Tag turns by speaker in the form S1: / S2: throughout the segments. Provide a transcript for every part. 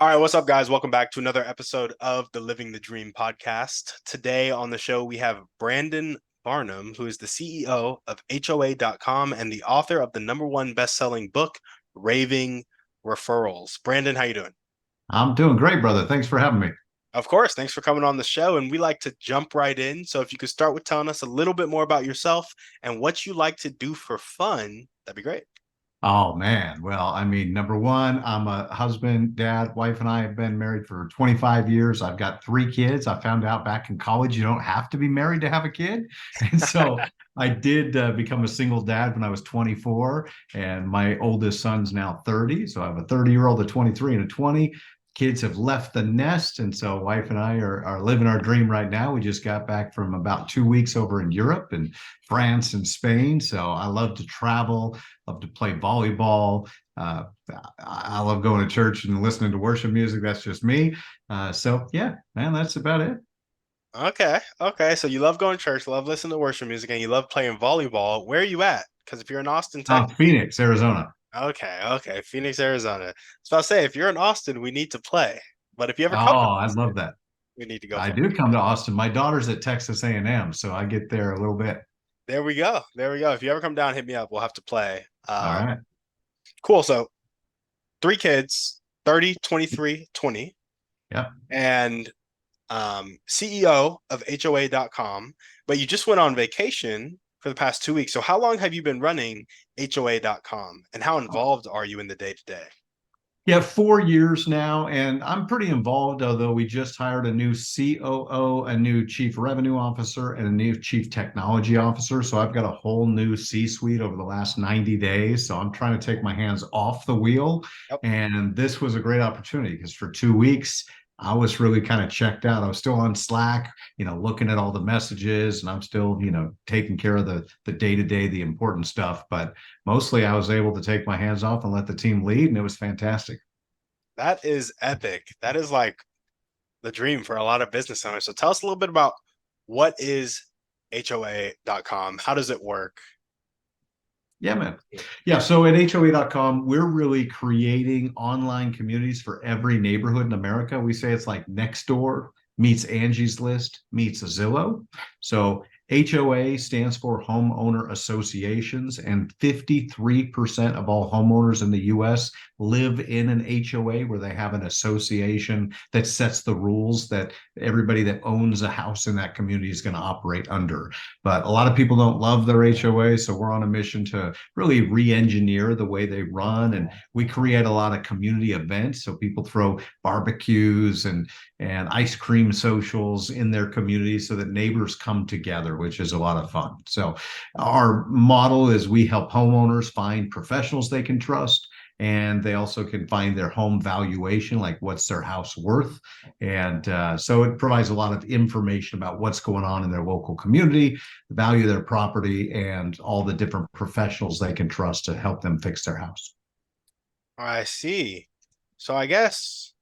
S1: All right, what's up, guys? Welcome back to another episode of the Living the Dream podcast. Today on the show, we have Brandon Barnum, who is the CEO of HOA.com and the author of the number one best-selling book, Raving Referrals. Brandon, how you doing?
S2: I'm doing great, brother. Thanks for having me.
S1: Of course, thanks for coming on the show. And we like to jump right in. So if you could start with telling us a little bit more about yourself and what you like to do for fun, that'd be great.
S2: Oh man. Well, number one, I'm a husband, dad, wife, and I have been married for 25 years. I've got three kids. I found out back in college you don't have to be married to have a kid. And so I did become a single dad when I was 24, and my oldest son's now 30. So I have a 30-year-old, a 23, and a 20. Kids have left the nest, and so wife and I are living our dream right now. We just got back from about 2 weeks over in Europe and France and Spain. So I love to travel, love to play volleyball. Uh, I love going to church and listening to worship music. That's just me. So yeah, man, that's about it.
S1: Okay, okay. So you love going to church, love listening to worship music, and you love playing volleyball. Where are you at? Because if you're in Austin, Texas,
S2: Phoenix, Arizona.
S1: okay, okay, Phoenix, Arizona. So I'll say if you're in Austin, we need to play. But if you ever
S2: Oh,
S1: come to
S2: I
S1: Austin,
S2: love that.
S1: we need to go
S2: I
S1: play.
S2: do come to Austin. My daughter's at Texas A&M, so I get there a little bit.
S1: There we go. There we go. If you ever come down, hit me up. We'll have to play.
S2: All right.
S1: Cool. So three kids, 30, 23, 20,
S2: Yep.
S1: and CEO of HOA.com, but you just went on vacation for the past 2 weeks. So how long have you been running HOA.com and how involved are you in the day to day?
S2: Yeah, 4 years now, and I'm pretty involved, although we just hired a new COO, a new chief revenue officer, and a new chief technology officer. So I've got a whole new C-suite over the last 90 days. So I'm trying to take my hands off the wheel.
S1: Yep.
S2: And this was a great opportunity because for 2 weeks, I was really kind of checked out. I was still on Slack, looking at all the messages, and I'm still, taking care of the day-to-day, the important stuff. But mostly I was able to take my hands off and let the team lead, and it was fantastic.
S1: That is epic. That is like the dream for a lot of business owners. So tell us a little bit about what is HOA.com? How does it work?
S2: Yeah, man. Yeah. So at HOA.com, we're really creating online communities for every neighborhood in America. We say it's like next door meets Angie's List meets Zillow. So HOA stands for Homeowner Associations, and 53% of all homeowners in the US live in an HOA where they have an association that sets the rules that everybody that owns a house in that community is going to operate under. But a lot of people don't love their HOA, so we're on a mission to really re-engineer the way they run, and we create a lot of community events. So people throw barbecues and ice cream socials in their community so that neighbors come together, which is a lot of fun. So our model is we help homeowners find professionals they can trust, and they also can find their home valuation, like what's their house worth. And so it provides a lot of information about what's going on in their local community, the value of their property, and all the different professionals they can trust to help them fix their house.
S1: I see. So I guess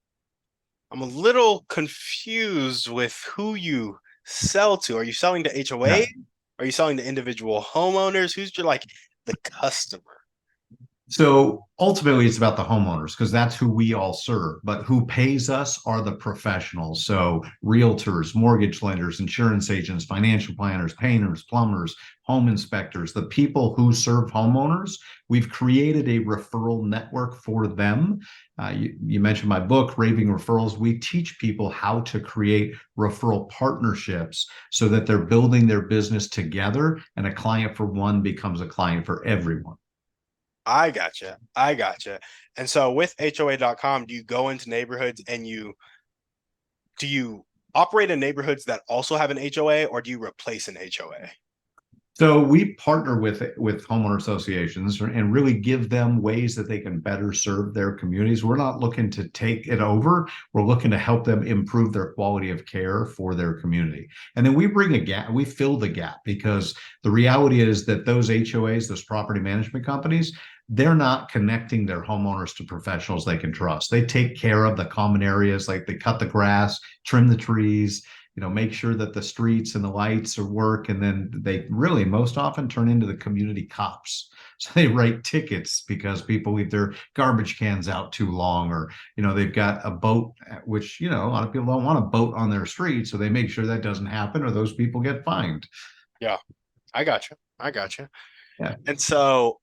S1: I'm a little confused with who you sell to. Are you selling to HOA?
S2: Yeah.
S1: Are you selling to individual homeowners? Who's your like the customer?
S2: So ultimately, it's about the homeowners because that's who we all serve. But who pays us are the professionals. So realtors, mortgage lenders, insurance agents, financial planners, painters, plumbers, home inspectors, the people who serve homeowners. We've created a referral network for them. You mentioned my book, Raving Referrals. We teach people how to create referral partnerships so that they're building their business together, and a client for one becomes a client for everyone.
S1: I gotcha. I gotcha. And so with HOA.com, do you go into neighborhoods and do you operate in neighborhoods that also have an HOA or do you replace an HOA?
S2: So we partner with homeowner associations and really give them ways that they can better serve their communities. We're not looking to take it over. We're looking to help them improve their quality of care for their community. And then we bring a gap, we fill the gap because the reality is that those HOAs, those property management companies, they're not connecting their homeowners to professionals they can trust. They take care of the common areas, like they cut the grass, trim the trees, make sure that the streets and the lights are work. And then they really most often turn into the community cops. So they write tickets because people leave their garbage cans out too long, or they've got a boat, which a lot of people don't want a boat on their street, so they make sure that doesn't happen, or those people get fined.
S1: Yeah, I got you. I got you.
S2: Yeah.
S1: And so,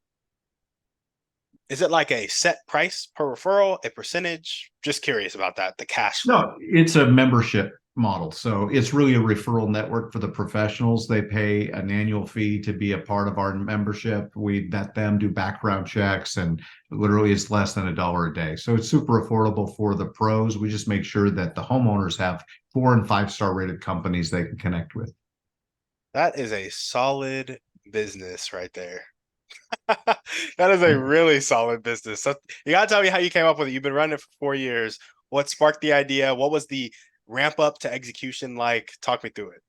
S1: is it like a set price per referral, a percentage? Just curious about that, the cash flow.
S2: No, it's a membership model. So it's really a referral network for the professionals. They pay an annual fee to be a part of our membership. We vet them, do background checks, and literally it's less than $1 a day. So it's super affordable for the pros. We just make sure that the homeowners have 4 and 5 star rated companies they can connect with.
S1: That is a solid business right there. That is a really solid business. So you gotta tell me how you came up with it. You've been running it for 4 years. What sparked the idea? What was the ramp up to execution like? Talk me through it.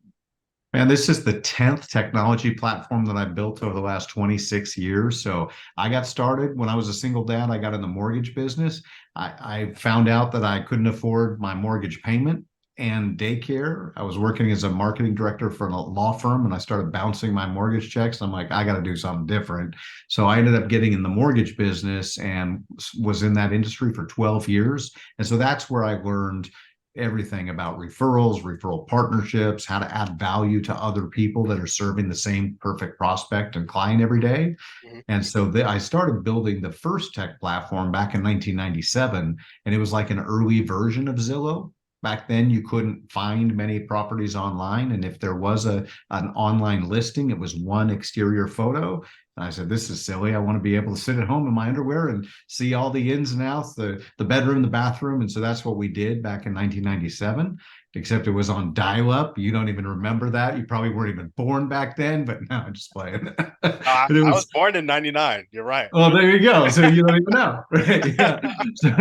S2: Man, this is the 10th technology platform that I built over the last 26 years. So I got started when I was a single dad. I got in the mortgage business. I found out that I couldn't afford my mortgage payment and daycare. I was working as a marketing director for a law firm, and I started bouncing my mortgage checks. I'm like, I got to do something different. So I ended up getting in the mortgage business and was in that industry for 12 years. And so that's where I learned everything about referrals, referral partnerships, how to add value to other people that are serving the same perfect prospect and client every day.
S1: Mhm.
S2: And so I started building the first tech platform back in 1997, and it was like an early version of Zillow. Back then, you couldn't find many properties online, and if there was an online listing, it was one exterior photo. And I said, "This is silly. I want to be able to sit at home in my underwear and see all the ins and outs, the bedroom, the bathroom." And so that's what we did back in 1997. Except it was on dial-up. You don't even remember that. You probably weren't even born back then. But no, I'm just playing. But it
S1: I was
S2: was
S1: born in '99. You're right.
S2: Oh, there you go. So you don't even know, right? Yeah. So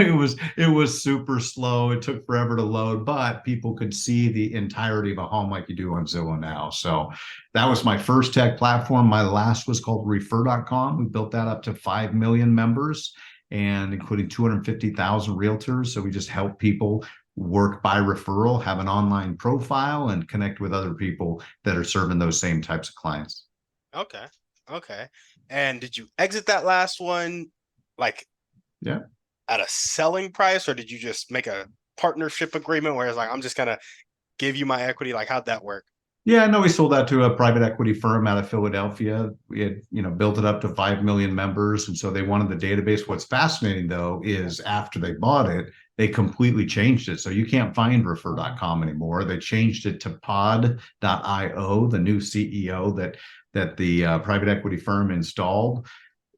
S2: it was super slow. It took forever to load, but people could see the entirety of a home like you do on Zillow now. So that was my first tech platform. My last was called Refer.com. We built that up to 5 million members, and including 250,000 realtors. So we just help people work by referral, have an online profile, and connect with other people that are serving those same types of clients.
S1: Okay. Okay. And did you exit that last one like
S2: Yeah.
S1: at a selling price, or did you just make a partnership agreement where it's like, I'm just gonna give you my equity? Like, how'd that work?
S2: Yeah, no, we sold that to a private equity firm out of Philadelphia. We had, built it up to 5 million members. And so they wanted the database. What's fascinating though is after they bought it, they completely changed it. So you can't find refer.com anymore. They changed it to pod.io. The new CEO that the private equity firm installed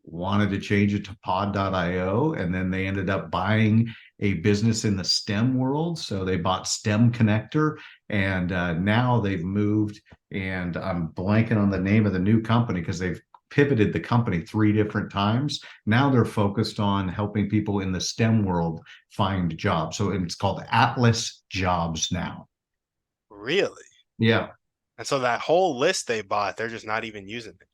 S2: wanted to change it to pod.io, and then they ended up buying a business in the STEM world. So they bought STEM Connector, and now they've moved, and I'm blanking on the name of the new company because they've pivoted the company 3 different times. Now they're focused on helping people in the STEM world find jobs. So it's called Atlas Jobs now.
S1: Really?
S2: Yeah.
S1: And so that whole list they bought, they're just not even using it.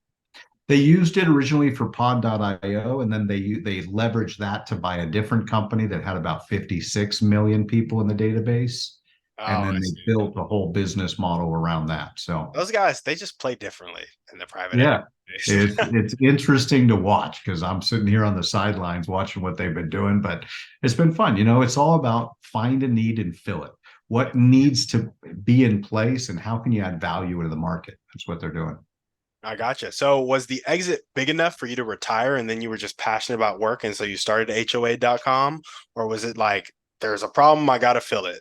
S2: They used it originally for pod.io, and then they leveraged that to buy a different company that had about 56 million people in the database. And
S1: Oh, I
S2: then they
S1: see.
S2: built a whole business model around that. So
S1: Those guys, they just play differently in the private
S2: yeah,
S1: equity
S2: it's
S1: space.
S2: it's interesting to watch because I'm sitting here on the sidelines watching what they've been doing, but it's been fun. It's all about find a need and fill it. What needs to be in place, and how can you add value into the market? That's what they're doing.
S1: I gotcha. So was the exit big enough for you to retire and then you were just passionate about work and so you started HOA.com? Or was it like, there's a problem, I gotta fill it?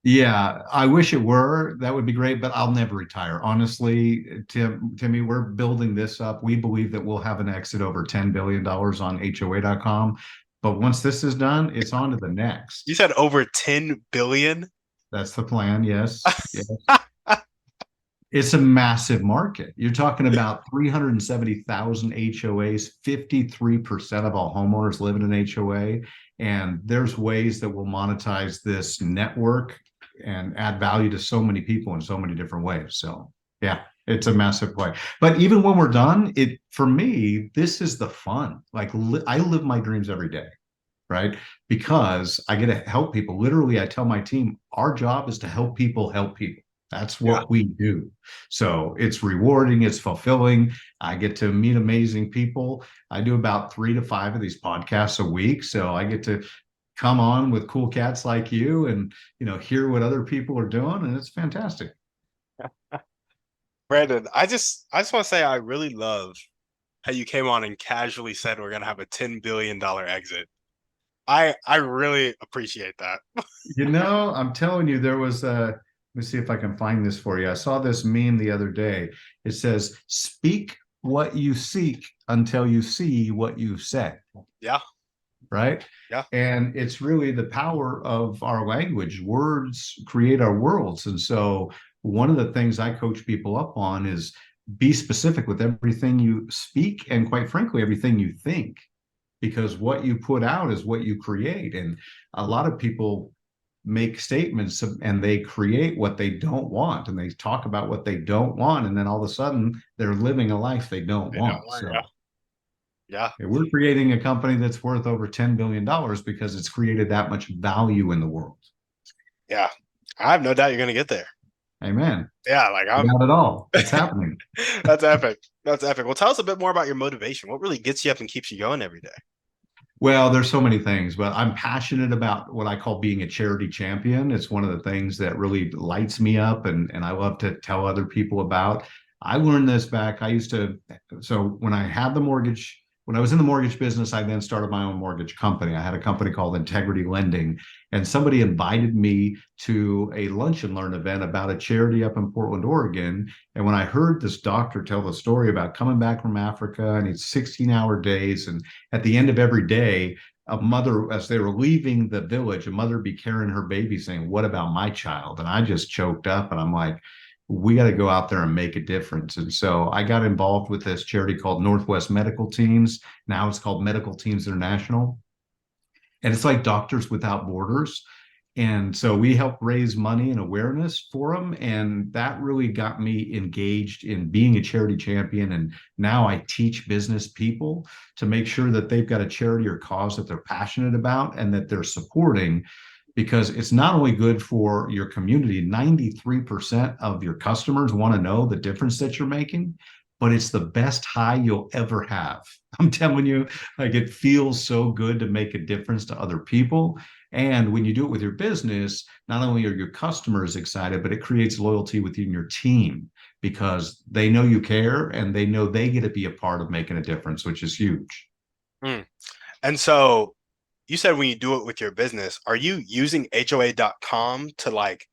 S2: Yeah, I wish it were. That would be great, but I'll never retire. Honestly, Timmy, we're building this up. We believe that we'll have an exit over $10 billion on HOA.com. But once this is done, it's on to the
S1: You
S2: next.
S1: said over 10 billion?
S2: That's the plan. Yes. Yeah. It's a massive market. You're talking about 370,000 HOAs, 53% of all homeowners live in an HOA. And there's ways that we'll monetize this network and add value to so many people in so many different ways. So, yeah, it's a massive play. But even when we're done, for me, this is the fun. Like I live my dreams every day, right? Because I get to help people. Literally, I tell my team, our job is to help people help people. That's
S1: Yeah.
S2: what we do. So it's rewarding, it's fulfilling. I get to meet amazing people. I do about 3 to 5 of these podcasts a week. So I get to come on with cool cats like you and hear what other people are doing, and it's fantastic.
S1: Brandon, I just want to say I really love how you came on and casually said we're gonna have a $10 billion exit. I really appreciate that.
S2: I'm telling you, there was a, let me see if I can find this for you. I saw this meme the other day. It says, speak what you seek until you see what you say,
S1: Yeah,
S2: right?
S1: yeah,
S2: And it's really the power of our language. Words create our worlds. And so one of the things I coach people up on is be specific with everything you speak and, quite frankly, everything you think, because what you put out is what you create. And a lot of people make statements and they create what they don't want, and they talk about what they don't want, and then all of a sudden they're living a life they don't
S1: I know.
S2: want.
S1: Yeah,
S2: So
S1: yeah,
S2: we're creating a company that's worth over $10 billion because it's created that much value in the world.
S1: yeah. I have no doubt you're gonna get there.
S2: Amen.
S1: Yeah, like
S2: I
S1: I'm.
S2: got it all. It's happening.
S1: That's epic. That's epic. Well, tell us a bit more about your motivation. What really gets you up and keeps you going every day?
S2: Well, there's so many things, but I'm passionate about what I call being a charity champion. It's one of the things that really lights me up, and I love to tell other people about. I learned this back. I used to, so when I had the mortgage, when I was in the mortgage business, I then started my own mortgage company. I had a company called Integrity Lending, and somebody invited me to a lunch and learn event about a charity up in Portland, Oregon. And when I heard this doctor tell the story about coming back from Africa and it's 16-hour days, and at the end of every day, a mother, as they were leaving the village, a mother be carrying her baby saying, "What about my child?" And I just choked up, and I'm like, we got to go out there and make a difference. And so I got involved with this charity called Northwest Medical Teams. Now it's called Medical Teams International. And it's like Doctors Without Borders. And so we help raise money and awareness for them. And that really got me engaged in being a charity champion. And now I teach business people to make sure that they've got a charity or cause that they're passionate about and that they're supporting, because it's not only good for your community. 93% of your customers want to know the difference that you're making, but it's the best high you'll ever have. I'm telling you, like, it feels so good to make a difference to other people. And when you do it with your business, not only are your customers excited, but it creates loyalty within your team because they know you care and they know they get to be a part of making a difference, which is huge.
S1: Mm. And so you said when you do it with your business, are you using HOA.com to like,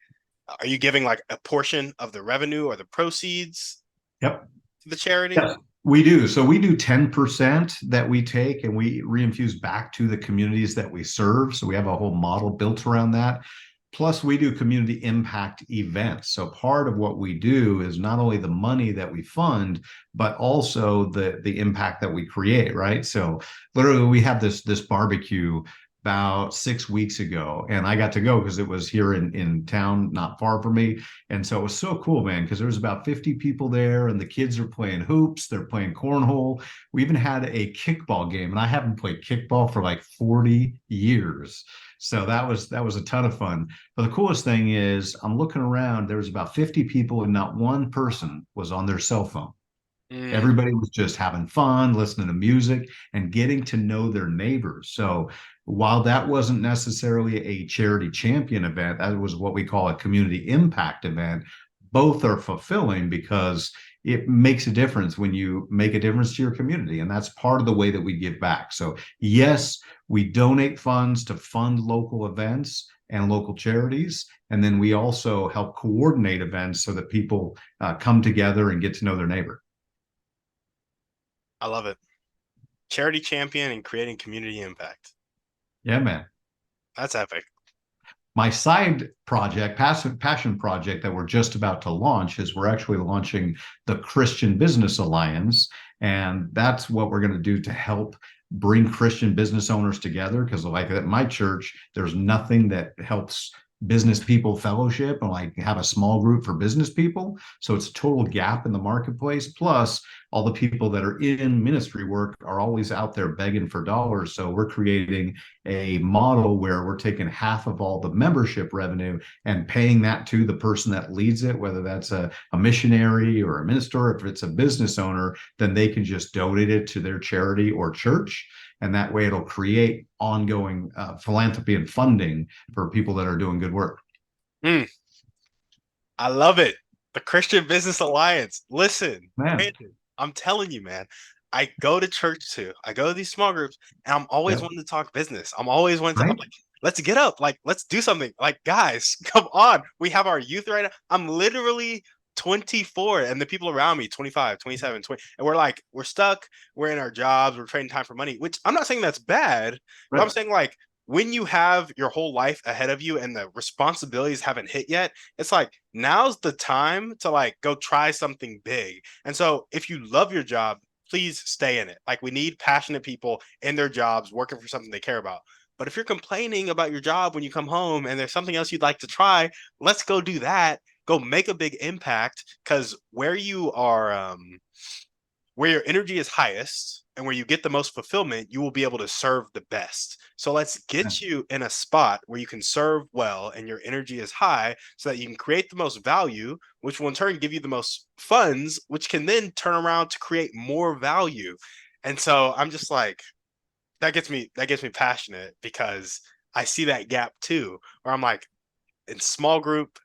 S1: are you giving like a portion of the revenue or the proceeds
S2: Yep.
S1: to the charity?
S2: Yes, we do. So we do 10% that we take and we reinfuse back to the communities that we serve. So we have a whole model built around that. Plus, we do community impact events. So part of what we do is not only the money that we fund, but also the impact that we create, right? So literally, we had this barbecue about 6 weeks ago, and I got to go because it was here in town, not far from me. And so it was so cool, man, because there was about 50 people there, and the kids are playing hoops, they're playing cornhole. We even had a kickball game, and I haven't played kickball for like 40 years. So that was a ton of fun. But the coolest thing is I'm looking around, there was about 50 people and not one person was on their cell phone.
S1: Mm,
S2: Everybody was just having fun, listening to music and getting to know their neighbors. So while that wasn't necessarily a charity champion event, that was what we call a community impact event. Both are fulfilling because it makes a difference when you make a difference to your community. And that's part of the way that we give back. So, yes, we donate funds to fund local events and local charities. And then we also help coordinate events so that people come together and get to know their neighbor.
S1: I love it. Charity champion and creating community impact.
S2: Yeah, man.
S1: That's epic.
S2: My side project, passive passion project that we're just about to launch is we're actually launching the Christian Business Alliance. And that's what we're going to do to help bring Christian business owners together. Because, like at my church, there's nothing that helps business people fellowship and like have a small group for business people. So it's a total gap in the marketplace. Plus, all the people that are in ministry work are always out there begging for dollars. So we're creating a model where we're taking half of all the membership revenue and paying that to the person that leads it, whether that's a missionary or a minister. If it's a business owner, then they can just donate it to their charity or church. And that way it'll create ongoing philanthropy and funding for people that are doing good work.
S1: Mm, I love it. The Christian Business Alliance. Listen,
S2: Man,
S1: Brandon, I'm telling you, man. I go to church too. I go to these small groups, and I'm always
S2: yeah,
S1: wanting to talk business. I'm always wanting to. I'm
S2: right?
S1: like, let's get up. Like, let's do something. Like, guys, come on. We have our youth right now. I'm literally 24, and the people around me 25, 27, 20, and we're like, we're stuck. We're in our jobs. We're trading time for money. Which I'm not saying that's bad, but I'm
S2: Right.
S1: saying like when you have your whole life ahead of you and the responsibilities haven't hit yet, it's like now's the time to like go try something big. And so if you love your job, please stay in it. Like we need passionate people in their jobs working for something they care about. But if you're complaining about your job when you come home and there's something else you'd like to try, let's go do that. Go make a big impact because where your energy is highest and where you get the most fulfillment, you will be able to serve the best. So let's get you in a spot where you can serve well and your energy is high so that you can create the most value, which will in turn give you the most funds, which can then turn around to create more value. And so I'm just like, that gets me passionate because I see that gap too, where I'm like in small group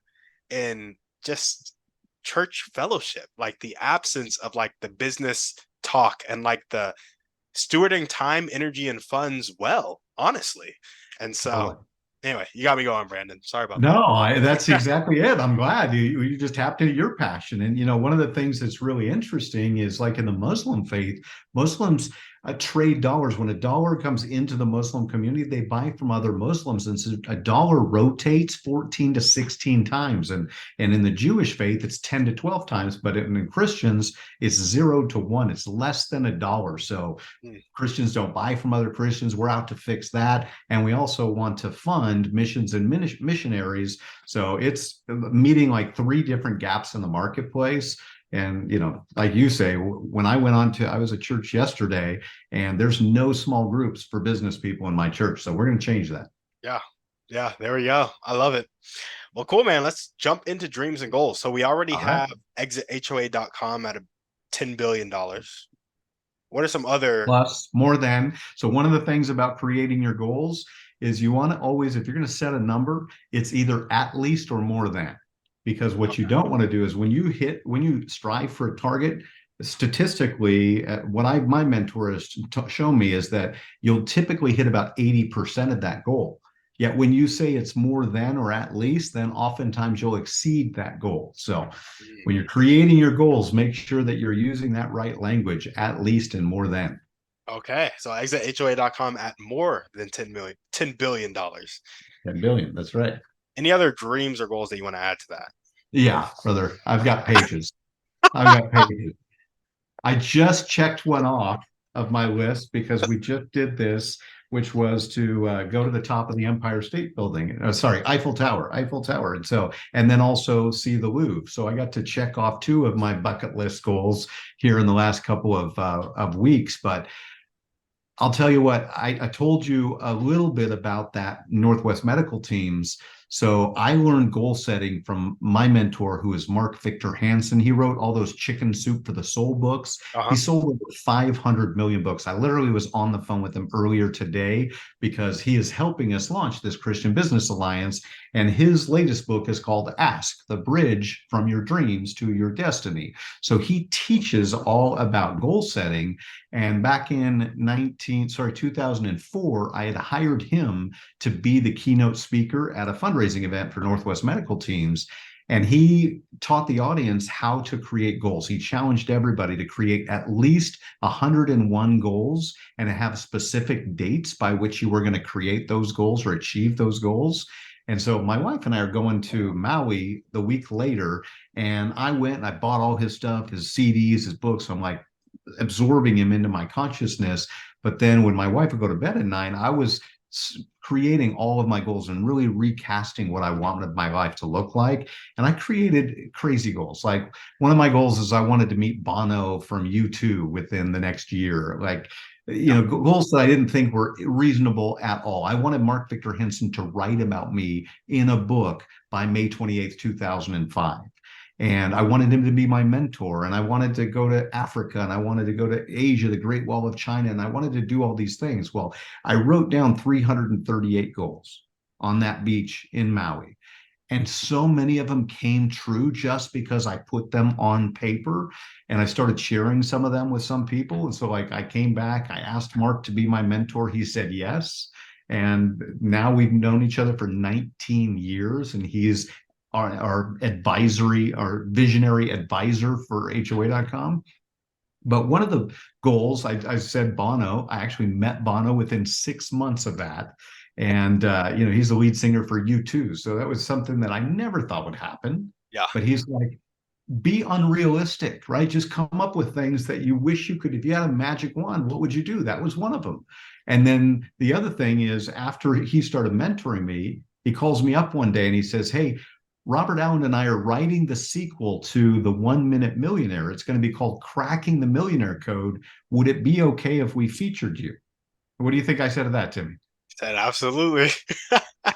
S1: in just church fellowship, like the absence of like the business talk and like the stewarding time, energy, and funds well, honestly. And so,
S2: Totally.
S1: anyway, you got me going, Brandon. Sorry about
S2: No, that's exactly it. I'm glad you just tapped into your passion. And one of the things that's really interesting is like in the Muslim faith, Muslims trade dollars. When a dollar comes into the Muslim community, they buy from other Muslims, and so a dollar rotates 14 to 16 times. And in the Jewish faith, it's 10 to 12 times. But in Christians, it's 0 to 1. It's less than a dollar. So
S1: that.
S2: Christians don't buy from other Christians. We're out to fix that. And we also want to fund missions and missionaries. So it's meeting like three different gaps in the marketplace. And, like you say, when I was at church yesterday, and there's no small groups for business people in my church. So we're going to change that.
S1: Yeah. Yeah, there we go. I love it. Well, cool, man. Let's jump into dreams and goals. So we already
S2: All right.
S1: have exithoa.com at a $10 billion. What are some other?
S2: Plus, more than. So, one of the things about creating your goals is you want to always, if you're going to set a number, it's either at least or more than. Because what you
S1: Okay.
S2: don't want to do is when you strive for a target, statistically, what my mentor has shown me is that you'll typically hit about 80% of that goal. Yet when you say it's more than or at least, then oftentimes you'll exceed that goal. So when you're creating your goals, make sure that you're using that right language, at least and more than.
S1: Okay. So exithoa.com at more than 10 billion dollars.
S2: 10 billion. That's right.
S1: Any other dreams or goals that you want to add to that?
S2: Yeah, brother. I've got pages. I've got pages. I just checked one off of my list because we just did this, which was to go to the top of the Empire State Building. Sorry, Eiffel Tower. And then also see the Louvre. So I got to check off two of my bucket list goals here in the last couple of weeks. But I'll tell you what, I told you a little bit about that Northwest Medical Teams. So I learned goal setting from my mentor, who is Mark Victor Hansen. He wrote all those Chicken Soup for the Soul books. He
S1: Uh-huh.
S2: sold over 500 million books. I literally was on the phone with him earlier today because he is helping us launch this Christian Business Alliance. And his latest book is called Ask, the Bridge from Your Dreams to Your Destiny. So he teaches all about goal setting. And back in 2004, I had hired him to be the keynote speaker at a fundraising event for Northwest Medical Teams. And he taught the audience how to create goals. He challenged everybody to create at least 101 goals and to have specific dates by which you were going to create those goals or achieve those goals. And so my wife and I are going to Maui the week later, and I went and I bought all his stuff, his CDs, his books. So I'm like absorbing him into my consciousness. But then when my wife would go to bed at 9, I was creating all of my goals and really recasting what I wanted my life to look like. And I created crazy goals. Like one of my goals is I wanted to meet Bono from U2 within the next year. Like,
S1: Yeah.
S2: goals that I didn't think were reasonable at all. I wanted Mark Victor Henson to write about me in a book by May 28th, 2005. And I wanted him to be my mentor. And I wanted to go to Africa and I wanted to go to Asia, the Great Wall of China. And I wanted to do all these things. Well, I wrote down 338 goals on that beach in Maui. And so many of them came true just because I put them on paper and I started sharing some of them with some people. And so, like, I came back, I asked Mark to be my mentor. He said yes. And now we've known each other for 19 years, and he's our advisory, our visionary advisor for HOA.com. But one of the goals, I said Bono, I actually met Bono within 6 months of that. And, he's the lead singer for U2. So that was something that I never thought would happen.
S1: Yeah.
S2: But he's like, be unrealistic, right? Just come up with things that you wish you could. If you had a magic wand, what would you do? That was one of them. And then the other thing is, after he started mentoring me, he calls me up one day and he says, "Hey, Robert Allen and I are writing the sequel to The 1 Minute Millionaire. It's going to be called Cracking the Millionaire Code. Would it be okay if we featured you?" What do you think I said to that, Timmy?
S1: Said absolutely.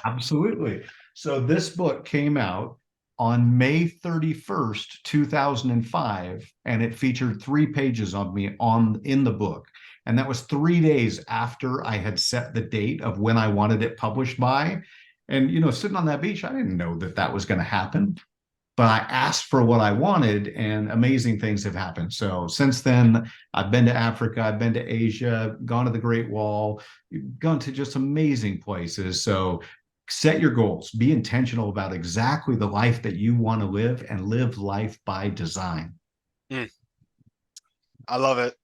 S2: Absolutely. So this book came out on May 31st, 2005, and it featured 3 pages of me on in the book. And that was 3 days after I had set the date of when I wanted it published by. And, sitting on that beach, I didn't know that that was going to happen, but I asked for what I wanted, and amazing things have happened. So since then, I've been to Africa, I've been to Asia, gone to the Great Wall, gone to just amazing places. So set your goals, be intentional about exactly the life that you want to live, and live life by design.
S1: Mm, I love it.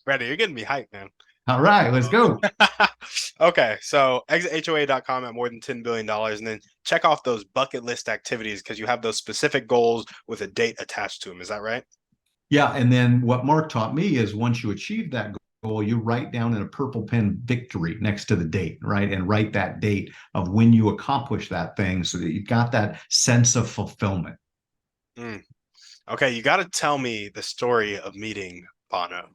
S1: Brandon, you're getting me hyped, man.
S2: All right, let's go.
S1: Okay, so exit HOA.com at more than $10 billion dollars, and then check off those bucket list activities because you have those specific goals with a date attached to them. Is that right?
S2: Yeah. And then what Mark taught me is once you achieve that goal, you write down in a purple pen victory next to the date, right? And write that date of when you accomplish that thing so that you've got that sense of fulfillment.
S1: Mm. Okay, you got to tell me the story of meeting Bono.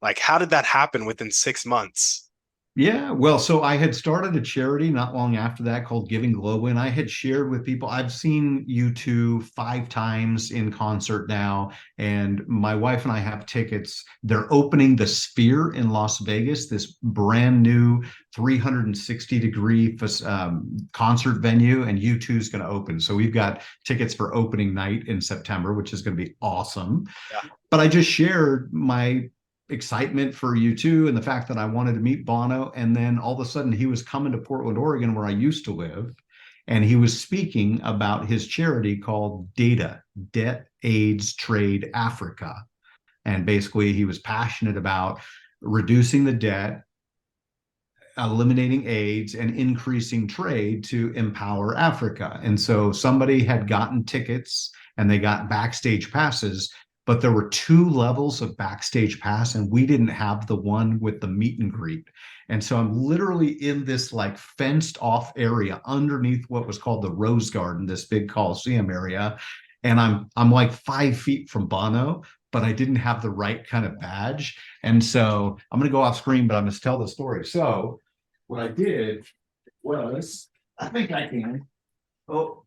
S1: Like, how did that happen within 6 months?
S2: Yeah, well, so I had started a charity not long after that called Giving Global, and I had shared with people. I've seen U2 5 times in concert now, and my wife and I have tickets. They're opening the Sphere in Las Vegas, this brand new 360-degree concert venue, and U2 is going to open. So we've got tickets for opening night in September, which is going to be awesome.
S1: Yeah.
S2: But I just shared my excitement for U2 and the fact that I wanted to meet Bono. And then all of a sudden he was coming to Portland, Oregon, where I used to live. And he was speaking about his charity called DATA, Debt, AIDS, Trade, Africa. And basically he was passionate about reducing the debt, eliminating AIDS, and increasing trade to empower Africa. And so somebody had gotten tickets and they got backstage passes, but there were 2 levels of backstage pass, and we didn't have the one with the meet and greet. And so I'm literally in this like fenced off area underneath what was called the Rose Garden, this big Coliseum area. And I'm like 5 feet from Bono, but I didn't have the right kind of badge. And so I'm going to go off screen, but I'm going to tell the story. So what I did was, I think I can. Oh,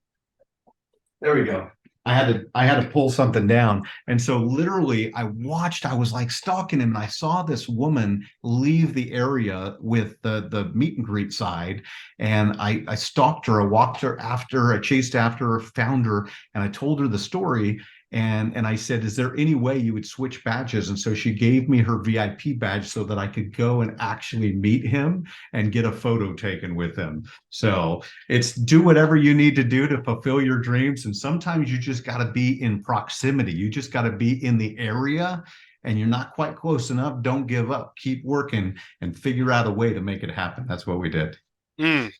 S2: there we go. I had to pull something down. And so literally I was like stalking him, and I saw this woman leave the area with the meet and greet side. And I stalked her, I walked her after, I chased after her, found her, and I told her the story. And I said, "Is there any way you would switch badges?" And so she gave me her VIP badge so that I could go and actually meet him and get a photo taken with him. So it's do whatever you need to do to fulfill your dreams. And sometimes you just got to be in proximity. You just got to be in the area, and you're not quite close enough. Don't give up. Keep working and figure out a way to make it happen. That's what we did.
S1: Mm.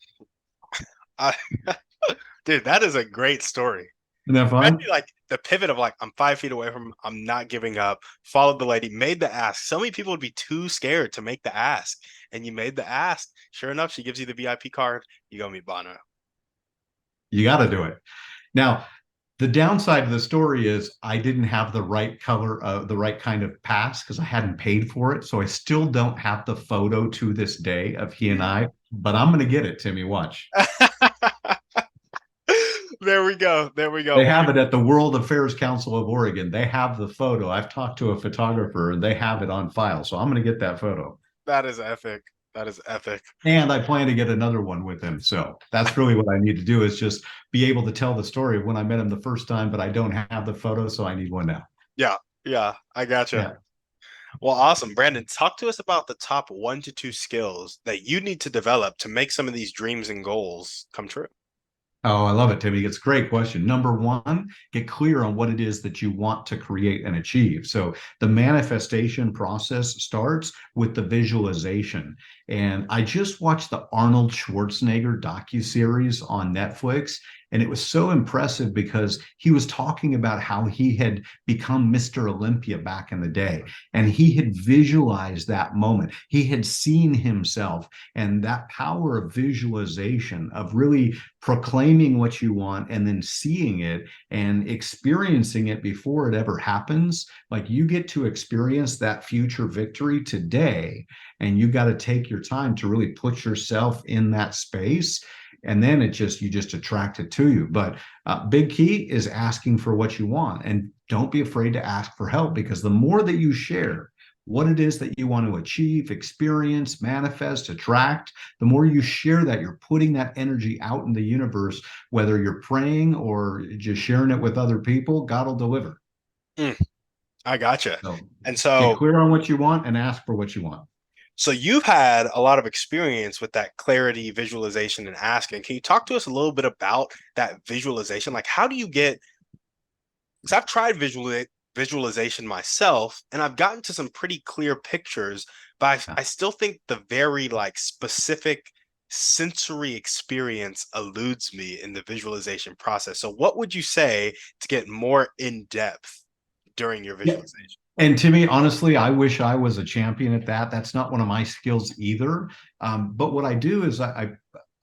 S1: I, dude, that is a great story.
S2: Isn't that fun?
S1: Especially like the pivot of like, I'm 5 feet away from him, I'm not giving up, followed the lady, made the ask. So many people would be too scared to make the ask. And you made the ask. Sure enough, she gives you the VIP card. You go meet Bono.
S2: You got to do it. Now, the downside of the story is I didn't have the right color, the right kind of pass because I hadn't paid for it. So I still don't have the photo to this day of he and I, but I'm going to get it, Timmy. Watch.
S1: There we go. There we go.
S2: They
S1: Well,
S2: have it at the World Affairs Council of Oregon. They have the photo. I've talked to a photographer and they have it on file. So I'm going to get that photo.
S1: that is epic. That is epic.
S2: And I plan to get another one with him. So that's really what I need to do is just be able to tell the story of when I met him the first time, but I don't have the photo. So I need one now.
S1: Yeah. Yeah. I gotcha.
S2: Yeah.
S1: Well, awesome. Brandon, talk to us about the top 1 to 2 skills that you need to develop to make some of these dreams and goals come true.
S2: Oh, I love it, Timmy. It's a great question. Number one, get clear on what it is that you want to create and achieve. So the manifestation process starts with the visualization. And I just watched the Arnold Schwarzenegger docuseries on Netflix, and it was so impressive because he was talking about how he had become Mr. Olympia back in the day. And he had visualized that moment. He had seen himself, and that power of visualization, of really proclaiming what you want and then seeing it and experiencing it before it ever happens. Like you get to experience that future victory today, and you got to take your time to really put yourself in that space. And then you just attract it to you. But big key is asking for what you want, and don't be afraid to ask for help, because the more that you share what it is that you want to achieve, experience, manifest, attract, the more you share that, you're putting that energy out in the universe, whether you're praying or just sharing it with other people, God will deliver.
S1: Mm, I gotcha.
S2: So
S1: And
S2: get
S1: so,
S2: clear on what you want and ask for what you want.
S1: so you've had a lot of experience with that clarity, visualization, and asking. Can you talk to us a little bit about that visualization? Like, how do you get, because I've tried visualization myself and I've gotten to some pretty clear pictures, but I still think the very like specific sensory experience eludes me in the visualization process. So what would you say to get more in depth during your
S2: Yeah.
S1: visualization?
S2: And to me, honestly, I wish I was a champion at that. That's not one of my skills either. But what I do is I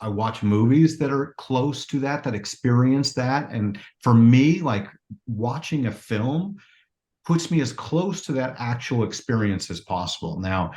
S2: watch movies that are close to that, that experience that. And for me, like watching a film puts me as close to that actual experience as possible. Now,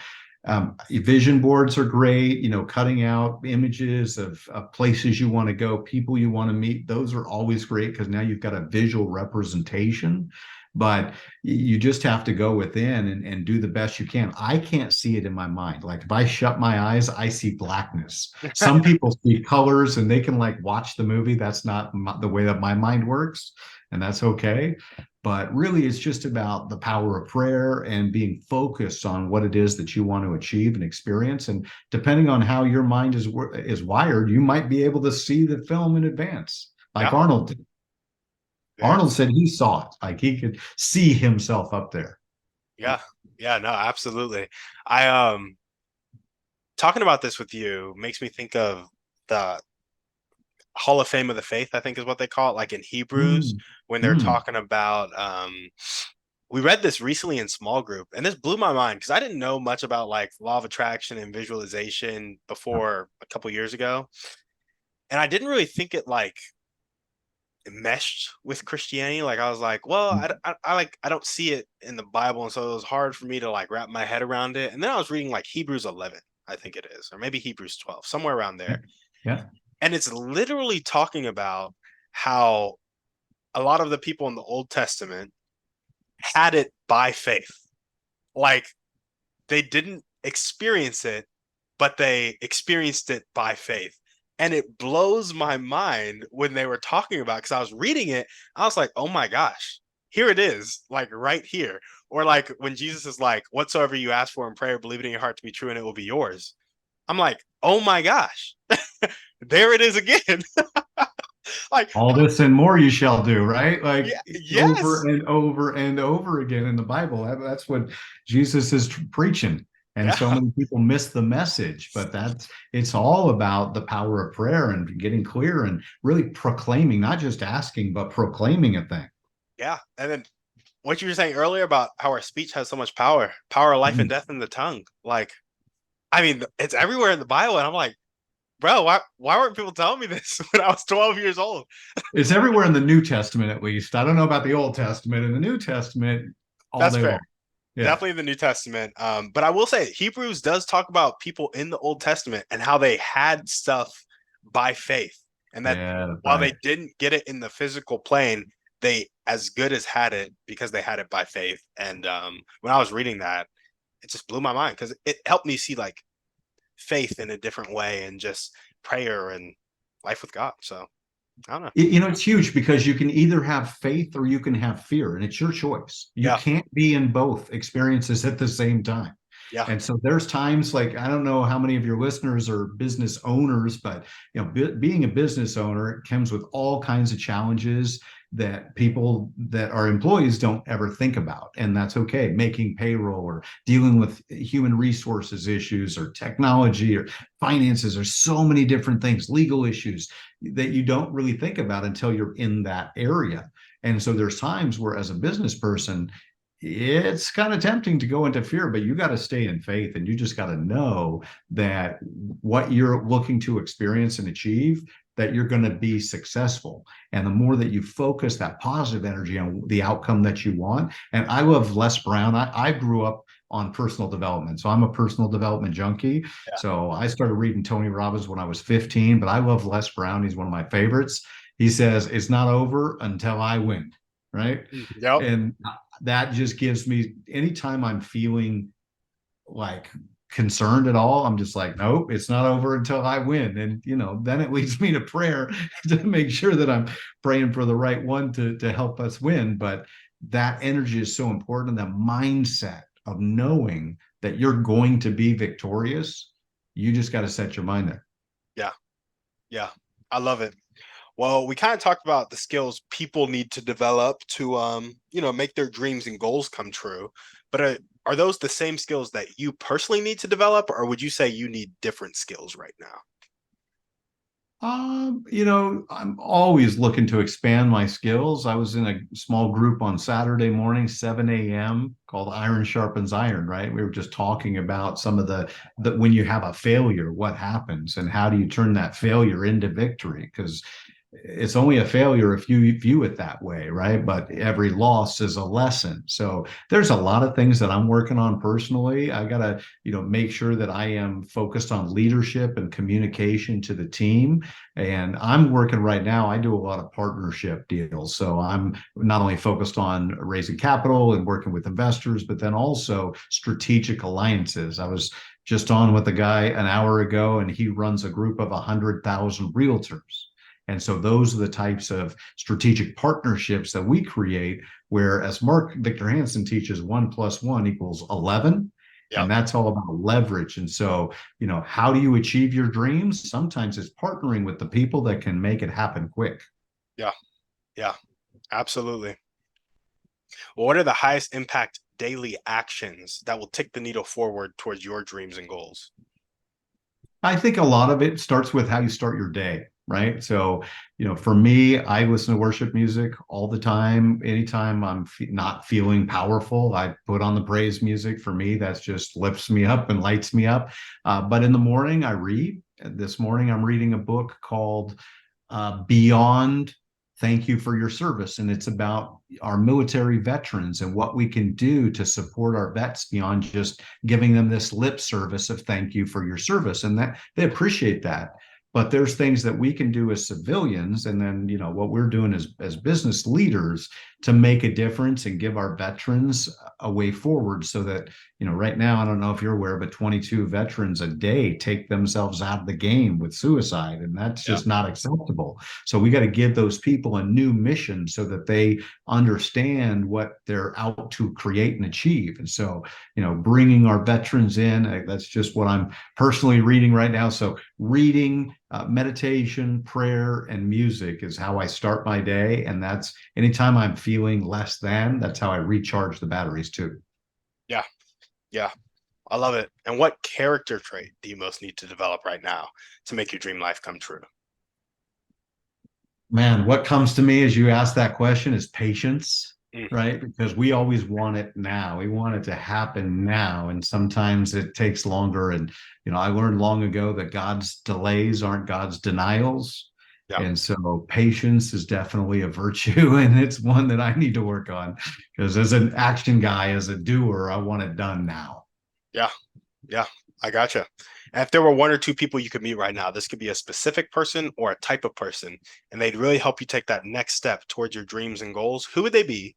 S2: vision boards are great, cutting out images of places you want to go, people you want to meet. Those are always great because now you've got a visual representation. But you just have to go within and do the best you can. I can't see it in my mind. Like if I shut my eyes, I see blackness. Some people see colors and they can like watch the movie. That's not the way that my mind works, and that's okay. But really, it's just about the power of prayer and being focused on what it is that you want to achieve and experience. And depending on how your mind is wired, you might be able to see the film in advance, like
S1: Yeah,
S2: Arnold did.
S1: very
S2: Arnold said he saw it, like he could see himself up there.
S1: yeah. Yeah, no, absolutely. I talking about this with you makes me think of the Hall of Fame of the Faith, I think is what they call it, like in Hebrews,
S2: Mm,
S1: when they're
S2: mm,
S1: talking about we read this recently in small group, and this blew my mind because I didn't know much about like law of attraction and visualization before a couple years ago. And I didn't really think it like meshed with Christianity. Like I was like, well, I like I don't see it in the Bible, and so it was hard for me to like wrap my head around it. And then I was reading like Hebrews 11, I think it is, or maybe Hebrews 12, somewhere around
S2: yeah,
S1: there.
S2: yeah.
S1: And it's literally talking about how a lot of the people in the Old Testament had it by faith. Like they didn't experience it, but they experienced it by faith. And it blows my mind when they were talking about, because I was reading it, I was like, oh my gosh, here it is, like right here. Or like when Jesus is like, whatsoever you ask for in prayer, believe it in your heart to be true and it will be yours. I'm like, oh my gosh, there it is again. Like,
S2: All this and more you shall do, right? Like
S1: yeah,
S2: over
S1: yes,
S2: and over and over again in the Bible. That's what Jesus is preaching. And so
S1: Yeah.
S2: many people miss the message, but it's all about the power of prayer and getting clear and really proclaiming, not just asking, but proclaiming a thing.
S1: Yeah. And then what you were saying earlier about how our speech has so much power, power of life and
S2: Mm.
S1: death in the tongue. Like, I mean, it's everywhere in the Bible. And I'm like, bro, why weren't people telling me this when I was 12 years old?
S2: It's everywhere in the New Testament, at least. I don't know about the Old Testament. In the New Testament, all
S1: That's
S2: day
S1: fair.
S2: long. Yeah.
S1: Definitely the New Testament. But I will say Hebrews does talk about people in the Old Testament and how they had stuff by faith. And that
S2: Yeah, that's
S1: while they
S2: right.
S1: didn't get it in the physical plane, they as good as had it because they had it by faith. And when I was reading that, it just blew my mind because it helped me see like faith in a different way and just prayer and life with God. So I don't know.
S2: It's huge because you can either have faith or you can have fear, and it's your choice. You
S1: Yeah.
S2: can't be in both experiences at the same time.
S1: Yeah.
S2: And so there's times like I don't know how many of your listeners are business owners, but being a business owner comes with all kinds of challenges that people that are employees don't ever think about, and that's okay. Making payroll or dealing with human resources issues or technology or finances or so many different things, legal issues that you don't really think about until you're in that area. And so there's times where as a business person, it's kind of tempting to go into fear, but you got to stay in faith and you just got to know that what you're looking to experience and achieve, that you're going to be successful. And the more that you focus that positive energy on the outcome that you want. And I love Les Brown. I grew up on personal development. So I'm a personal development junkie.
S1: Yeah.
S2: So I started reading Tony Robbins when I was 15, but I love Les Brown. He's one of my favorites. He says, it's not over until I win. Right.
S1: Yep.
S2: And that just gives me anytime I'm feeling like concerned at all, I'm just like, nope, it's not over until I win. And then it leads me to prayer to make sure that I'm praying for the right one to help us win. But that energy is so important. The mindset of knowing that you're going to be victorious, you just got to set your mind there.
S1: Yeah. Yeah. I love it. Well, we kind of talked about the skills people need to develop to, make their dreams and goals come true. But are those the same skills that you personally need to develop, or would you say you need different skills right now?
S2: I'm always looking to expand my skills. I was in a small group on Saturday morning, 7 a.m., called Iron Sharpens Iron, right? We were just talking about some of the when you have a failure, what happens and how do you turn that failure into victory? Because it's only a failure if you view it that way, right? But every loss is a lesson. So there's a lot of things that I'm working on personally. I got to, make sure that I am focused on leadership and communication to the team. And I'm working right now, I do a lot of partnership deals. So I'm not only focused on raising capital and working with investors, but then also strategic alliances. I was just on with a guy an hour ago, and he runs a group of 100,000 realtors. And so those are the types of strategic partnerships that we create, where as Mark Victor Hansen teaches, 1+1 = 11.
S1: Yep.
S2: And that's all about leverage. And so, how do you achieve your dreams? Sometimes it's partnering with the people that can make it happen quick.
S1: Yeah. Yeah. Absolutely. Well, what are the highest impact daily actions that will tick the needle forward towards your dreams and goals?
S2: I think a lot of it starts with how you start your day, right? So, for me, I listen to worship music all the time. Anytime I'm not feeling powerful, I put on the praise music. For me, that's just lifts me up and lights me up. But in the morning, I read. This morning, I'm reading a book called Beyond Thank You for Your Service. And it's about our military veterans and what we can do to support our vets beyond just giving them this lip service of thank you for your service. And that they appreciate that. But there's things that we can do as civilians, and then what we're doing as business leaders to make a difference and give our veterans a way forward. So that right now, I don't know if you're aware, but 22 veterans a day take themselves out of the game with suicide, and that's
S1: Yeah.
S2: just not acceptable. So we got to give those people a new mission so that they understand what they're out to create and achieve. And so bringing our veterans in, that's just what I'm personally reading right now. So reading, meditation, prayer, and music is how I start my day. And that's anytime I'm feeling less than, that's how I recharge the batteries too.
S1: Yeah. Yeah. I love it. And what character trait do you most need to develop right now to make your dream life come true?
S2: Man, what comes to me as you ask that question is patience,
S1: Mm,
S2: right? Because we always want it now. We want it to happen now. And sometimes it takes longer. And, I learned long ago that God's delays aren't God's denials.
S1: yeah,
S2: And so patience is definitely a virtue. And it's one that I need to work on because as an action guy, as a doer, I want it done now.
S1: yeah, yeah. I gotcha. And if there were one or two people you could meet right now, this could be a specific person or a type of person, and they'd really help you take that next step towards your dreams and goals. Who would they be,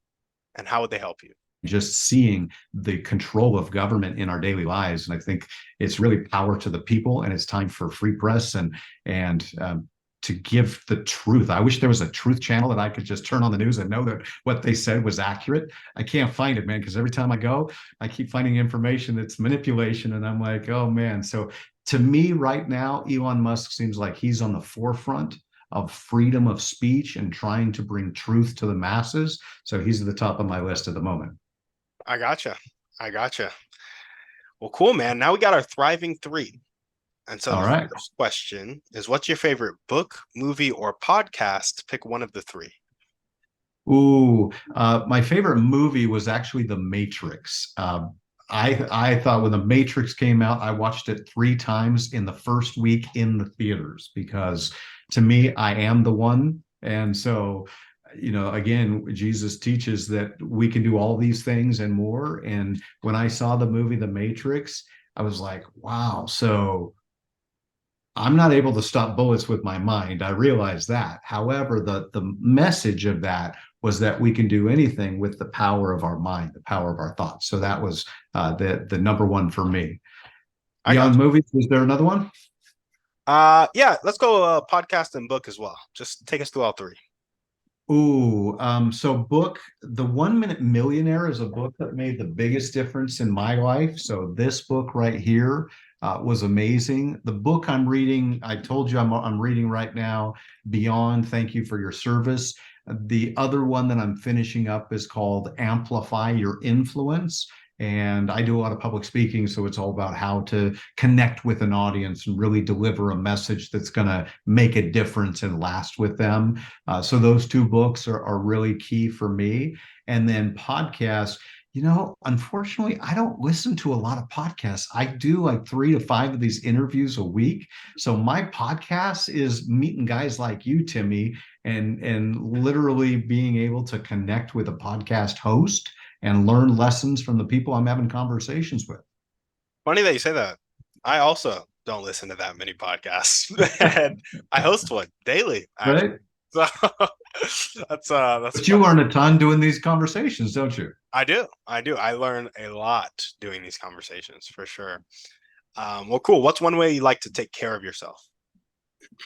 S1: and how would they help you?
S2: Just seeing the control of government in our daily lives. And I think it's really power to the people, and it's time for free press and to give the truth. I wish there was a truth channel that I could just turn on the news and know that what they said was accurate. I can't find it, man, because every time I go, I keep finding information that's manipulation, and I'm like, oh man. So to me, right now, Elon Musk seems like he's on the forefront of freedom of speech and trying to bring truth to the masses. So he's at the top of my list at the moment.
S1: I gotcha. I gotcha. Well, cool, man. Now we got our thriving three. And so
S2: All
S1: the
S2: right.
S1: first question is, what's your favorite book, movie, or podcast? Pick one of the three.
S2: Ooh, my favorite movie was actually The Matrix. I thought when The Matrix came out, I watched it three times in the first week in the theaters because to me, I am the one. And so, again, Jesus teaches that we can do all these things and more. And when I saw the movie The Matrix, I was like, wow. So I'm not able to stop bullets with my mind. I realize that. However, the message of that was that we can do anything with the power of our mind, the power of our thoughts. So that was the number one for me.
S1: I got
S2: Beyond movies, is there another one?
S1: you. Yeah, let's go podcast and book as well. Just take us through all three.
S2: Ooh, so book The 1 Minute Millionaire is a book that made the biggest difference in my life. So this book right here was amazing. The book I'm reading, I told you I'm reading right now, Beyond Thank You for Your Service. The other one that I'm finishing up is called Amplify Your Influence. And I do a lot of public speaking, so it's all about how to connect with an audience and really deliver a message that's going to make a difference and last with them. So those two books are really key for me. And then podcasts, unfortunately, I don't listen to a lot of podcasts. I do like 3 to 5 of these interviews a week. So my podcast is meeting guys like you, Timmy, and literally being able to connect with a podcast host and learn lessons from the people I'm having conversations with.
S1: Funny that you say that. I also don't listen to that many podcasts, and I host one daily, actually.
S2: Right?
S1: So that's
S2: But you
S1: funny.
S2: learn a ton doing these conversations, don't you?
S1: I do. I do. I learn a lot doing these conversations for sure. Well, cool. What's one way you like to take care of yourself?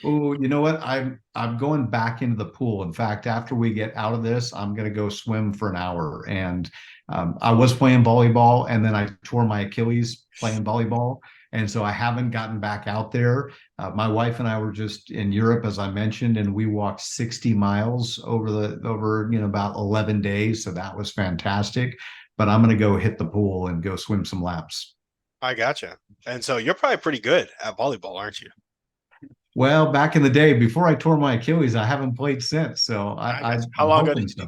S2: Oh, you know what? I'm going back into the pool. In fact, after we get out of this, I'm going to go swim for an hour. And I was playing volleyball, and then I tore my Achilles playing volleyball, and so I haven't gotten back out there. My wife and I were just in Europe, as I mentioned, and we walked 60 miles over about 11 days. So that was fantastic. But I'm going to go hit the pool and go swim some laps.
S1: I gotcha. And so you're probably pretty good at volleyball, aren't you?
S2: Well, back in the day, before I tore my Achilles, I haven't played since. So
S1: I guess. How
S2: I'm
S1: long ago did
S2: hoping
S1: you do
S2: so.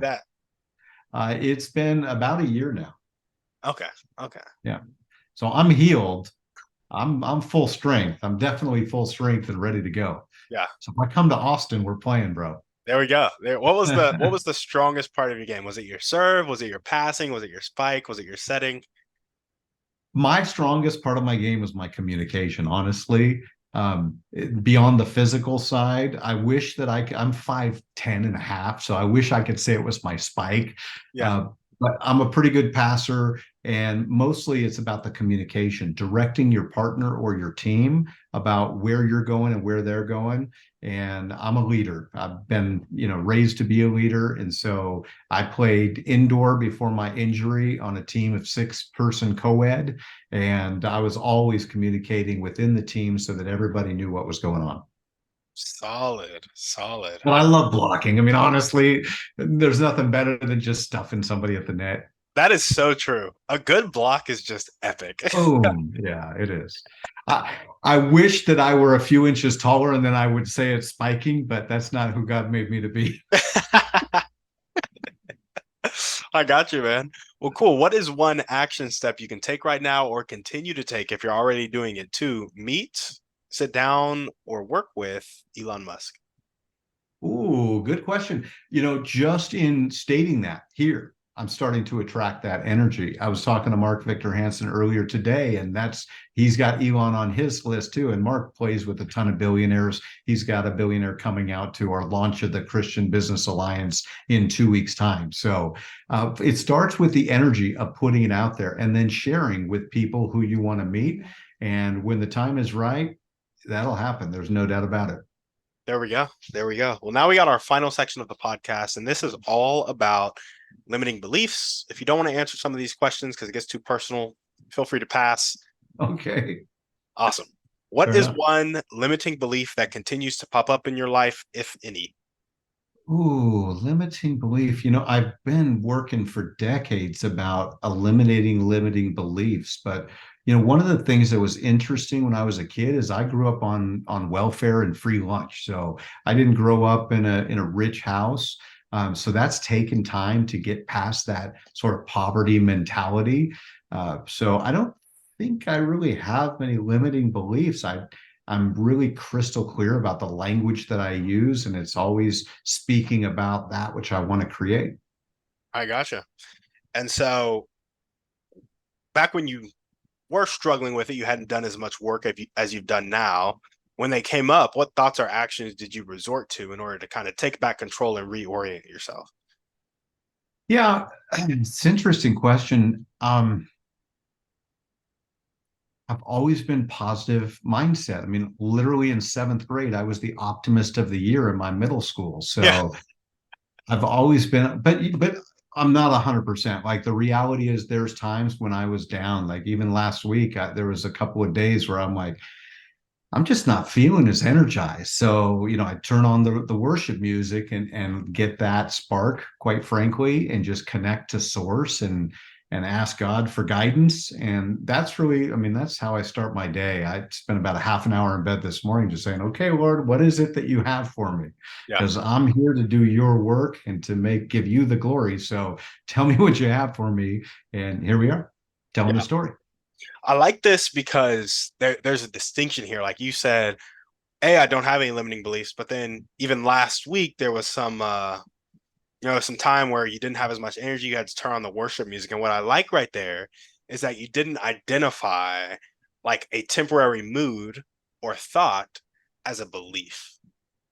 S1: that?
S2: It's been about a year now.
S1: Okay. Okay.
S2: Yeah. So I'm healed. I'm full strength. I'm definitely full strength and ready to go.
S1: Yeah.
S2: So if I come to Austin, we're playing, bro.
S1: There we go. There. What was the strongest part of your game? Was it your serve? Was it your passing? Was it your spike? Was it your setting?
S2: My strongest part of my game is my communication, honestly. Beyond the physical side, I wish that I'm 5'10" and a half, so I wish I could say it was my spike.
S1: Yeah.
S2: Uh, but I'm a pretty good passer, and mostly it's about the communication, directing your partner or your team about where you're going and where they're going. And I'm a leader. I've been, raised to be a leader, and so I played indoor before my injury on a team of 6-person co-ed, and I was always communicating within the team so that everybody knew what was going on.
S1: Solid. Solid.
S2: But I love blocking. I mean, honestly, there's nothing better than just stuffing somebody at the net.
S1: That is so true. A good block is just epic.
S2: Boom. Yeah, it is. I wish that I were a few inches taller and then I would say it's spiking, but that's not who God made me to be.
S1: I got you, man. Well, cool. What is one action step you can take right now or continue to take if you're already doing it to meet, sit down, or work with Elon Musk?
S2: Ooh, good question. Just in stating that here, I'm starting to attract that energy. I was talking to Mark Victor Hansen earlier today, and he's got Elon on his list too. And Mark plays with a ton of billionaires. He's got a billionaire coming out to our launch of the Christian Business Alliance in 2 weeks' time. So it starts with the energy of putting it out there and then sharing with people who you want to meet. And when the time is right, that'll happen. There's no doubt about it.
S1: There we go. There we go. Well, now we got our final section of the podcast, and this is all about limiting beliefs. If you don't want to answer some of these questions because it gets too personal, feel free to pass.
S2: Okay.
S1: Awesome. What
S2: Fair
S1: is
S2: enough.
S1: one limiting belief that continues to pop up in your life, if any?
S2: Ooh, limiting belief. I've been working for decades about eliminating limiting beliefs, but one of the things that was interesting when I was a kid is I grew up on welfare and free lunch. So I didn't grow up in a rich house. So that's taken time to get past that sort of poverty mentality. So I don't think I really have many limiting beliefs. I'm really crystal clear about the language that I use, and it's always speaking about that which I want to create.
S1: I gotcha. And so back when you were struggling with it, you hadn't done as much work as you've done now. When they came up, what thoughts or actions did you resort to in order to kind of take back control and reorient yourself?
S2: Yeah, it's an interesting question. I've always been positive mindset. I mean, literally in seventh grade, I was the optimist of the year in my middle school.
S1: Yeah,
S2: So I've always been, but I'm not 100%. Like the reality is, there's times when I was down. Like even last week, there was a couple of days where I'm like, I'm just not feeling as energized. So, I turn on the worship music and get that spark, quite frankly, and just connect to source and ask God for guidance. And that's really, I mean, that's how I start my day. I spent about a half an hour in bed this morning just saying, okay, Lord, what is it that you have for me?
S1: yeah,
S2: Because I'm here to do your work and to give you the glory. So tell me what you have for me. And here we are, telling the
S1: yeah.
S2: story.
S1: I like this because there's a distinction here. Like you said, A, I don't have any limiting beliefs, but then even last week there was some time where you didn't have as much energy, you had to turn on the worship music. And what I like right there is that you didn't identify like a temporary mood or thought as a belief.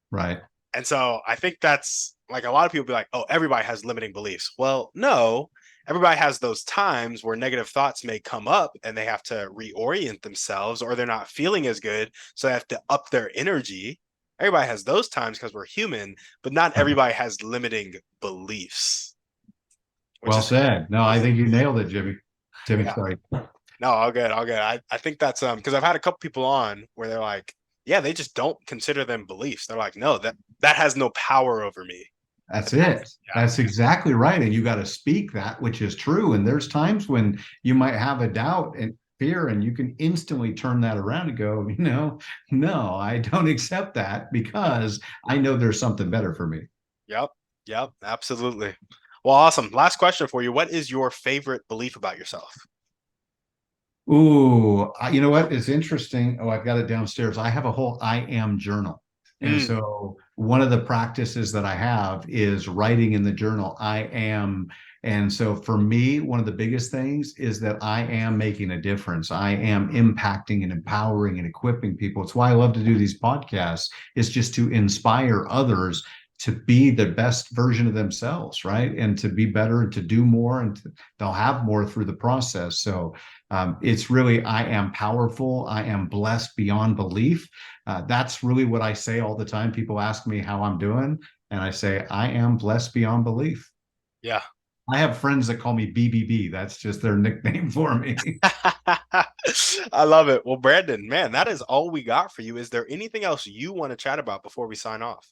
S2: Right.
S1: And so I think that's like a lot of people be like, oh, everybody has limiting beliefs. Well, no, everybody has those times where negative thoughts may come up and they have to reorient themselves or they're not feeling as good. So they have to up their energy. Everybody has those times because we're human, but not
S2: Right.
S1: everybody has limiting beliefs, which
S2: Well
S1: is
S2: said. No, I
S1: crazy.
S2: think you nailed it, Jimmy. Timmy,
S1: Yeah.
S2: sorry.
S1: No, all good, all good. I think that's because I've had a couple people on where they're like, yeah, they just don't consider them beliefs. They're like, no, that has no power over me.
S2: That's it.
S1: Yeah.
S2: That's exactly right. And you got to speak that which is true. And there's times when you might have a doubt and fear, and you can instantly turn that around and go, no, I don't accept that because I know there's something better for me.
S1: Yep. Yep. Absolutely. Well, awesome. Last question for you. What is your favorite belief about yourself?
S2: Ooh, you know what? It's interesting. Oh, I've got it downstairs. I have a whole I am journal. And
S1: Mm,
S2: so one of the practices that I have is writing in the journal, I am. And so for me, one of the biggest things is that I am making a difference. I am impacting and empowering and equipping people. It's why I love to do these podcasts, is just to inspire others to be the best version of themselves, right? And to be better and to do more, and they'll have more through the process. So it's really, I am powerful. I am blessed beyond belief. That's really what I say all the time. People ask me how I'm doing, and I say, I am blessed beyond belief.
S1: yeah.
S2: I have friends that call me BBB. That's just their nickname for me.
S1: I love it. Well, Brandon, man, that is all we got for you. Is there anything else you want to chat about before we sign off?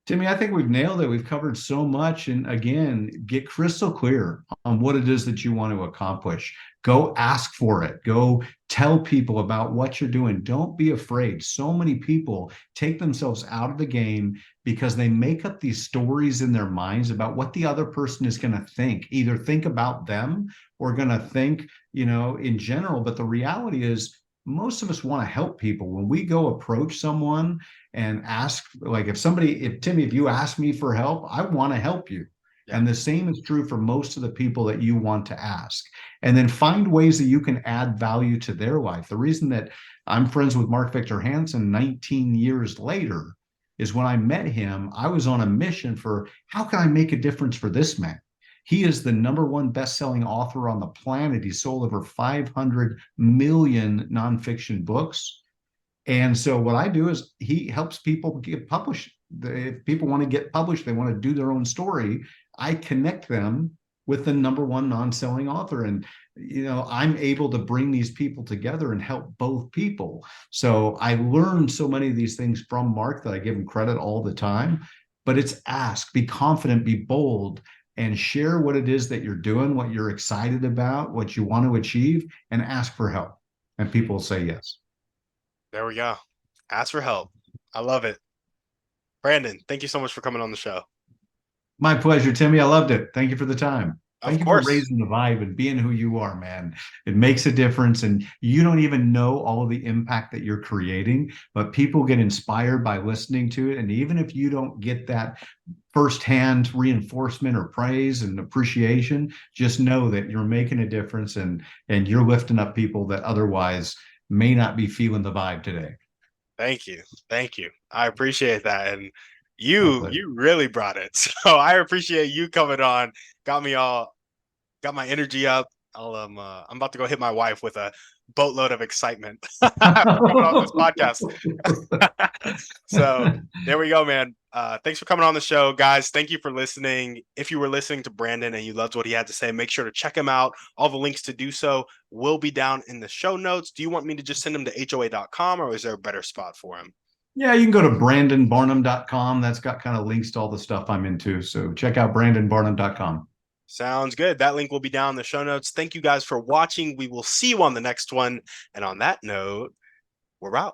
S2: Timmy, I think we've nailed it. We've covered so much. And again, get crystal clear on what it is that you want to accomplish. Go ask for it. Go tell people about what you're doing. Don't be afraid. So many people take themselves out of the game because they make up these stories in their minds about what the other person is going to think, either think about them or going to think, in general. But the reality is, most of us want to help people. When we go approach someone and ask, like, if Timmy, if you ask me for help, I want to help you.
S1: Yeah.
S2: And the same is true for most of the people that you want to ask. And then find ways that you can add value to their life. The reason that I'm friends with Mark Victor Hansen 19 years later is when I met him, I was on a mission for how can I make a difference for this man? He is the number one best-selling author on the planet. He sold over 500 million nonfiction books. And so what I do is he helps people get published. If people want to get published, they want to do their own story. I connect them with the number one non-selling author. And, I'm able to bring these people together and help both people. So I learned so many of these things from Mark that I give him credit all the time. But it's ask, be confident, be bold, and share what it is that you're doing, what you're excited about, what you want to achieve, and ask for help. And people will say yes.
S1: There we go. Ask for help. I love it. Brandon, thank you so much for coming on the show.
S2: My pleasure, Timmy. I loved it. Thank you for the time.
S1: Of
S2: Thank you for
S1: course.
S2: raising the vibe and being who you are, man. It makes a difference. And you don't even know all of the impact that you're creating, but people get inspired by listening to it. And even if you don't get that firsthand reinforcement or praise and appreciation, just know that you're making a difference and you're lifting up people that otherwise may not be feeling the vibe today.
S1: Thank you. Thank you. I appreciate that. And
S2: My
S1: you
S2: pleasure.
S1: really brought it. So I appreciate you coming on. Got me all got my energy up. I'm about to go hit my wife with a boatload of excitement for coming on this podcast. So there we go, man. Thanks for coming on the show, guys. Thank you for listening. If you were listening to Brandon and you loved what he had to say, make sure to check him out. All the links to do so will be down in the show notes. Do you want me to just send him to HOA.com or is there a better spot for him?
S2: Yeah, you can go to brandonbarnum.com. That's got kind of links to all the stuff I'm into. So check out brandonbarnum.com.
S1: Sounds good. That link will be down in the show notes. Thank you guys for watching. We will see you on the next one. And on that note, we're out.